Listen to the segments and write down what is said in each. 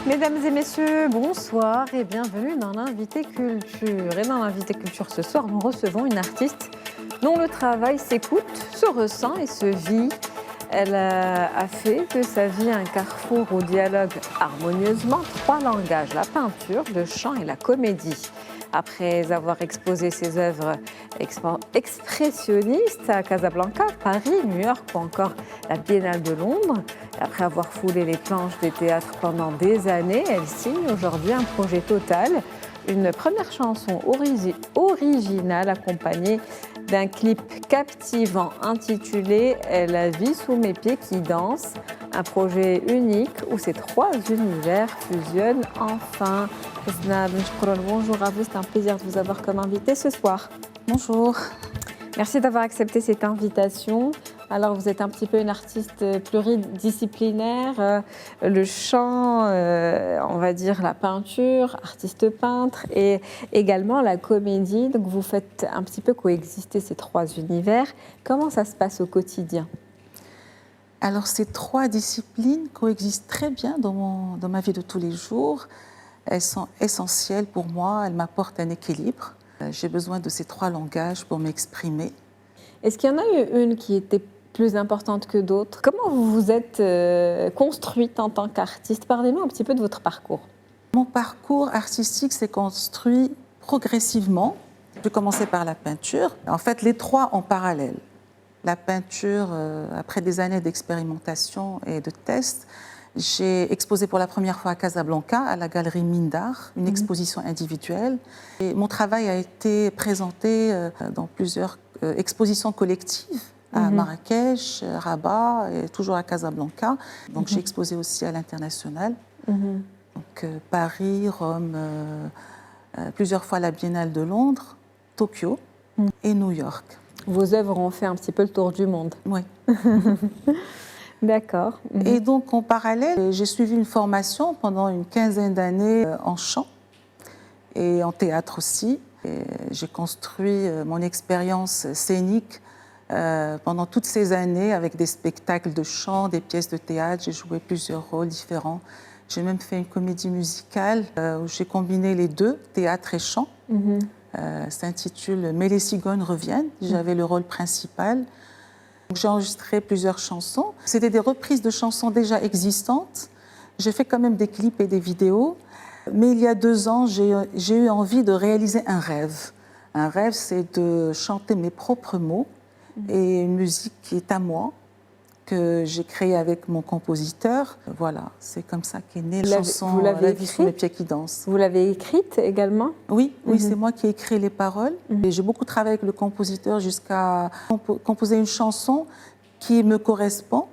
Mesdames et messieurs, bonsoir et bienvenue dans l'Invité Culture. Et dans l'Invité Culture ce soir, nous recevons une artiste dont le travail s'écoute, se ressent et se vit. Elle a fait de sa vie un carrefour où dialoguent harmonieusement trois langages, la peinture, le chant et la comédie. Après avoir exposé ses œuvres expressionnistes à Casablanca, Paris, New York ou encore la Biennale de Londres, et après avoir foulé les planches des théâtres pendant des années, elle signe aujourd'hui un projet total, une première chanson originale accompagnée d'un clip captivant intitulé « La vie sous mes pieds qui danse », un projet unique où ces trois univers fusionnent enfin. Husna Benchkourol, bonjour à vous, c'est un plaisir de vous avoir comme invité ce soir. Bonjour. Merci d'avoir accepté cette invitation. Alors, vous êtes un petit peu une artiste pluridisciplinaire, le chant, on va dire la peinture, artiste peintre, et également la comédie. Donc, vous faites un petit peu coexister ces trois univers. Comment ça se passe au quotidien ? Alors, ces trois disciplines coexistent très bien dans ma vie de tous les jours. Elles sont essentielles pour moi, elles m'apportent un équilibre. J'ai besoin de ces trois langages pour m'exprimer. Est-ce qu'il y en a eu une qui était plus importante que d'autres? Comment vous vous êtes construite en tant qu'artiste? Parlez-nous un petit peu de votre parcours. Mon parcours artistique s'est construit progressivement. J'ai commencé par la peinture. En fait, les trois en parallèle. La peinture, après des années d'expérimentation et de tests, j'ai exposé pour la première fois à Casablanca, à la galerie Mine d'Art, une exposition individuelle. Et mon travail a été présenté dans plusieurs expositions collectives, à Marrakech, Rabat et toujours à Casablanca. Donc j'ai exposé aussi à l'international. Donc Paris, Rome, plusieurs fois la Biennale de Londres, Tokyo et New York. Vos œuvres ont fait un petit peu le tour du monde. Oui. D'accord. Et donc, en parallèle, j'ai suivi une formation pendant une quinzaine d'années en chant et en théâtre aussi. J'ai construit mon expérience scénique pendant toutes ces années avec des spectacles de chant, des pièces de théâtre. J'ai joué plusieurs rôles différents. J'ai même fait une comédie musicale où j'ai combiné les deux, théâtre et chant. Ça s'intitule « Mais les cigognes reviennent ». J'avais le rôle principal. J'ai enregistré plusieurs chansons. C'était des reprises de chansons déjà existantes. J'ai fait quand même des clips et des vidéos. Mais il y a 2 ans, j'ai eu envie de réaliser un rêve. Un rêve, c'est de chanter mes propres mots et une musique qui est à moi, que j'ai créée avec mon compositeur. Voilà, c'est comme ça qu'est née la chanson « La vie sous mes pieds qui danse ». Vous l'avez écrite également? Oui, c'est moi qui ai écrit les paroles. Et j'ai beaucoup travaillé avec le compositeur jusqu'à composer une chanson qui me correspond.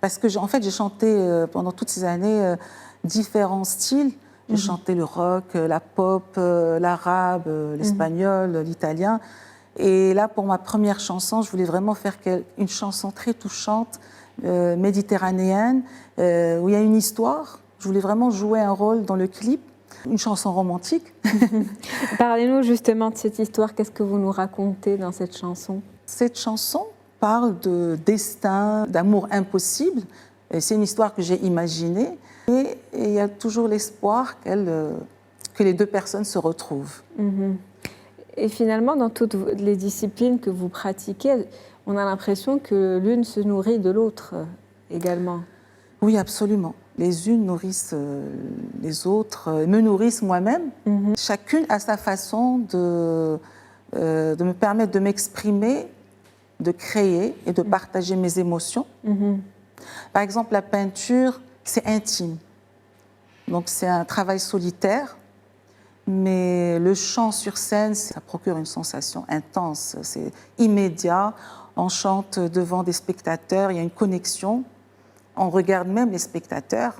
Parce que, en fait, j'ai chanté pendant toutes ces années différents styles. J'ai chanté le rock, la pop, l'arabe, l'espagnol, l'italien. Et là, pour ma première chanson, je voulais vraiment faire une chanson très touchante, méditerranéenne, où il y a une histoire. Je voulais vraiment jouer un rôle dans le clip. Une chanson romantique. Parlez-nous justement de cette histoire. Qu'est-ce que vous nous racontez dans cette chanson? Cette chanson parle de destin, d'amour impossible. C'est une histoire que j'ai imaginée. Et il y a toujours l'espoir que les deux personnes se retrouvent. Et finalement, dans toutes les disciplines que vous pratiquez, on a l'impression que l'une se nourrit de l'autre également. Oui, absolument. Les unes nourrissent les autres, me nourrissent moi-même. Chacune a sa façon de me permettre de m'exprimer, de créer et de partager mes émotions. Par exemple, la peinture, c'est intime. Donc, c'est un travail solitaire. Mais le chant sur scène, ça procure une sensation intense. C'est immédiat. On chante devant des spectateurs, il y a une connexion. On regarde même les spectateurs.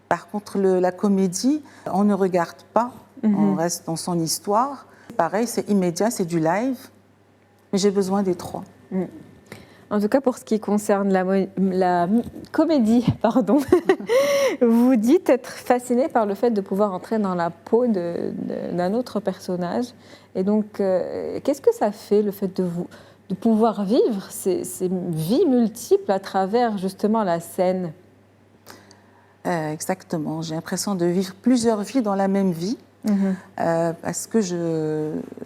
Par contre, la comédie, on ne regarde pas, on reste dans son histoire. Pareil, c'est immédiat, c'est du live, mais j'ai besoin des trois. En tout cas, pour ce qui concerne la comédie, pardon, vous dites être fasciné par le fait de pouvoir entrer dans la peau d'un autre personnage. Et donc, qu'est-ce que ça fait, le fait de pouvoir vivre ces vies multiples à travers justement la scène? Exactement. J'ai l'impression de vivre plusieurs vies dans la même vie. Parce que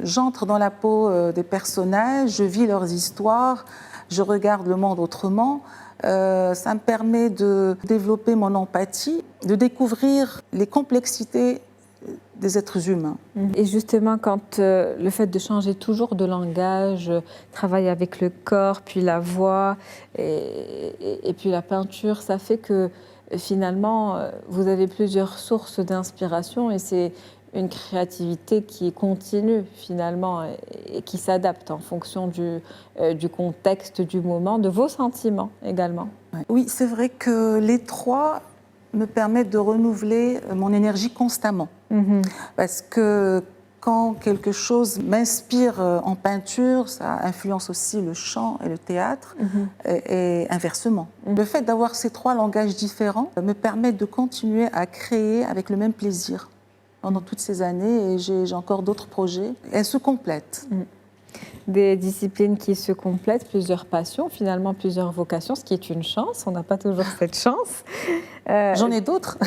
j'entre dans la peau des personnages, je vis leurs histoires, je regarde le monde autrement. Ça me permet de développer mon empathie, de découvrir les complexités des êtres humains. Et justement, quand le fait de changer toujours de langage, travailler avec le corps, puis la voix et puis la peinture, ça fait que finalement, vous avez plusieurs sources d'inspiration et c'est une créativité qui est continue finalement et qui s'adapte en fonction du contexte, du moment, de vos sentiments également. Oui, c'est vrai que les trois me permettent de renouveler mon énergie constamment. Parce que quand quelque chose m'inspire en peinture, ça influence aussi le chant et le théâtre, et inversement. Le fait d'avoir ces trois langages différents me permet de continuer à créer avec le même plaisir pendant toutes ces années, et j'ai encore d'autres projets. Elles se complètent. Des disciplines qui se complètent, plusieurs passions, finalement plusieurs vocations, ce qui est une chance. On n'a pas toujours cette chance. J'en ai d'autres.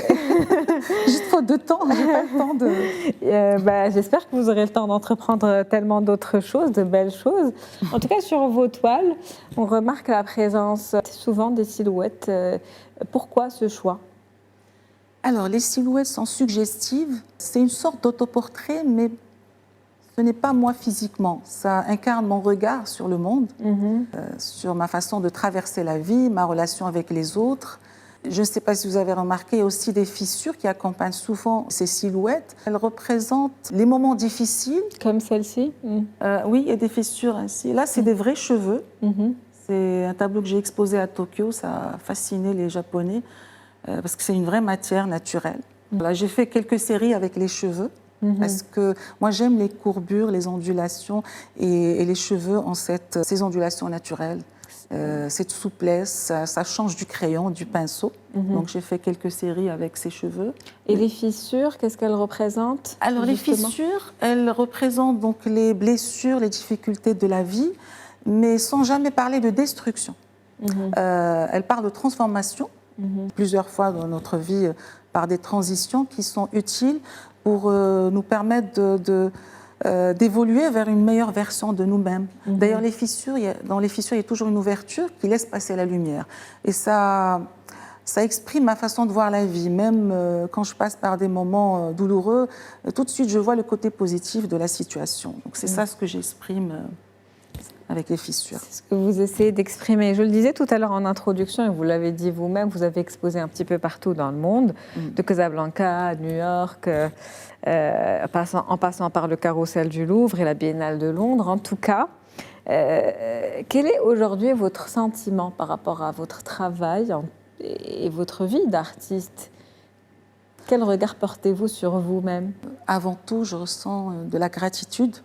Juste faute de temps, j'ai pas le temps de... J'espère que vous aurez le temps d'entreprendre tellement d'autres choses, de belles choses. En tout cas, sur vos toiles, on remarque la présence souvent des silhouettes. Pourquoi ce choix ? Alors, les silhouettes sont suggestives. C'est une sorte d'autoportrait, mais ce n'est pas moi physiquement. Ça incarne mon regard sur le monde, sur ma façon de traverser la vie, ma relation avec les autres. Je ne sais pas si vous avez remarqué, il y a aussi des fissures qui accompagnent souvent ces silhouettes. Elles représentent les moments difficiles. Comme celle-ci ? Oui, il y a des fissures ainsi. Là, c'est des vrais cheveux. C'est un tableau que j'ai exposé à Tokyo. Ça a fasciné les Japonais parce que c'est une vraie matière naturelle. Là, j'ai fait quelques séries avec les cheveux. Parce que moi, j'aime les courbures, les ondulations, et les cheveux ont ces ondulations naturelles, cette souplesse, ça change du crayon, du pinceau. Donc, j'ai fait quelques séries avec ces cheveux. Et les fissures, qu'est-ce qu'elles représentent ? Alors, justement, les fissures, elles représentent donc les blessures, les difficultés de la vie, mais sans jamais parler de destruction. Elles parlent de transformation, plusieurs fois dans notre vie, par des transitions qui sont utiles pour nous permettre d'évoluer vers une meilleure version de nous-mêmes. D'ailleurs, dans les fissures, il y a toujours une ouverture qui laisse passer la lumière. Et ça exprime ma façon de voir la vie. Même quand je passe par des moments douloureux, tout de suite, je vois le côté positif de la situation. Donc, c'est ça ce que j'exprime avec les fissures. C'est ce que vous essayez d'exprimer. Je le disais tout à l'heure en introduction, et vous l'avez dit vous-même, vous avez exposé un petit peu partout dans le monde, de Casablanca à New York, en passant par le Carrousel du Louvre et la Biennale de Londres. En tout cas, quel est aujourd'hui votre sentiment par rapport à votre travail et votre vie d'artiste ? Quel regard portez-vous sur vous-même ? Avant tout, je ressens de la gratitude.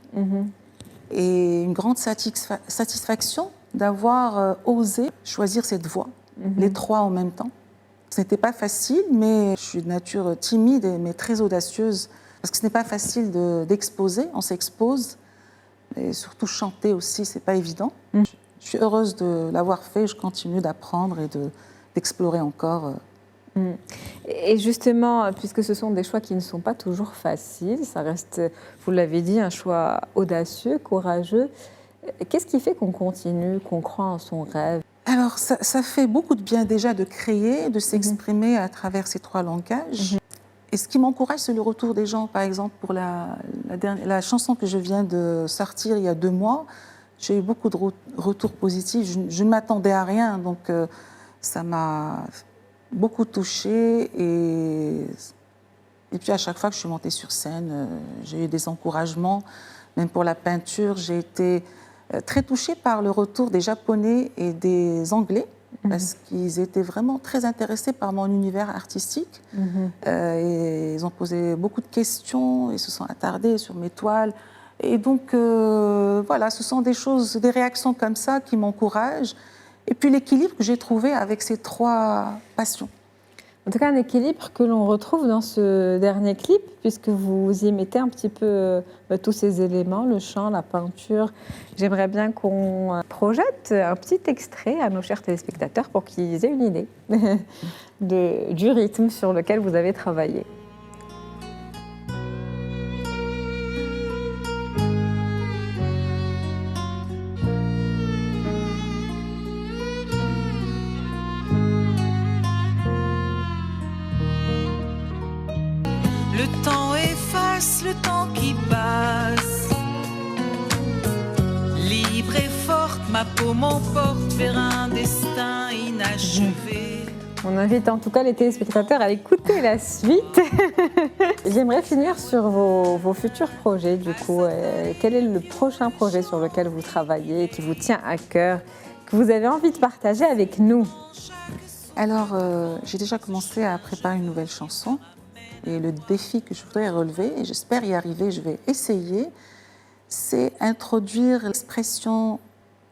Et une grande satisfaction d'avoir osé choisir cette voie, les trois en même temps. Ce n'était pas facile, mais je suis de nature timide mais très audacieuse, parce que ce n'est pas facile d'exposer, on s'expose, et surtout chanter aussi, c'est pas évident. Je suis heureuse de l'avoir fait, je continue d'apprendre et d'explorer encore. Et justement, puisque ce sont des choix qui ne sont pas toujours faciles, ça reste, vous l'avez dit, un choix audacieux, courageux. Qu'est-ce qui fait qu'on continue, qu'on croit en son rêve ? Alors, ça fait beaucoup de bien déjà de créer, de s'exprimer à travers ces trois langages. Et ce qui m'encourage, c'est le retour des gens. Par exemple, pour la chanson que je viens de sortir il y a 2 mois, j'ai eu beaucoup de retours positifs. Je ne m'attendais à rien, donc ça m'a beaucoup touchée. Et puis à chaque fois que je suis montée sur scène, j'ai eu des encouragements. Même pour la peinture, j'ai été très touchée par le retour des Japonais et des Anglais, parce qu'ils étaient vraiment très intéressés par mon univers artistique. Et ils ont posé beaucoup de questions, ils se sont attardés sur mes toiles. Et donc, voilà, ce sont des réactions comme ça qui m'encouragent. Et puis l'équilibre que j'ai trouvé avec ces trois passions. En tout cas, un équilibre que l'on retrouve dans ce dernier clip, puisque vous y mettez un petit peu tous ces éléments, le chant, la peinture. J'aimerais bien qu'on projette un petit extrait à nos chers téléspectateurs pour qu'ils aient une idée du rythme sur lequel vous avez travaillé. Le temps efface le temps qui passe. Libre et forte, ma peau m'emporte vers un destin inachevé. On invite en tout cas les téléspectateurs à écouter la suite. J'aimerais finir sur vos futurs projets du coup. Quel est le prochain projet sur lequel vous travaillez, qui vous tient à cœur, que vous avez envie de partager avec nous? Alors, j'ai déjà commencé à préparer une nouvelle chanson. Et le défi que je voudrais relever, et j'espère y arriver, je vais essayer, c'est introduire l'expression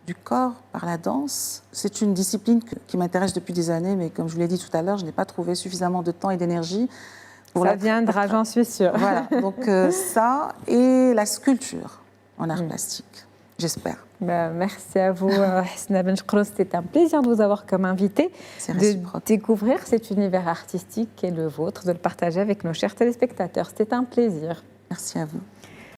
du corps par la danse. C'est une discipline qui m'intéresse depuis des années, mais comme je vous l'ai dit tout à l'heure, je n'ai pas trouvé suffisamment de temps et d'énergie pour Ça viendra, j'en suis sûre. Voilà, donc ça et la sculpture en art plastique, j'espère. Merci à vous, Hesna Benchkros. C'était un plaisir de vous avoir comme invité, de découvrir cet univers artistique qui est le vôtre, de le partager avec nos chers téléspectateurs. C'était un plaisir. Merci à vous.